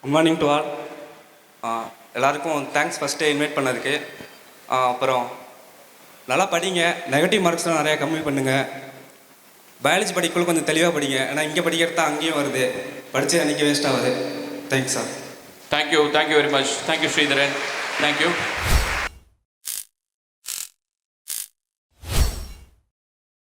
Good morning to all. எல்லாருக்கும் thanks first invite பண்ணதுக்கு. அப்புறம் நல்லா படிங்க, நெகட்டிவ் மார்க்ஸ்லாம் நிறையா கம்மி பண்ணுங்கள். பயாலஜி படிக்கக்குள்ள கொஞ்சம் தெளிவாக படிங்க, ஏன்னா இங்கே படிக்கிறது தான் அங்கேயும் வருது, படித்து அன்றைக்கி வேஸ்ட் ஆகுது. Thanks sir. Thank you very much. Thank you Sridharan. Thank you.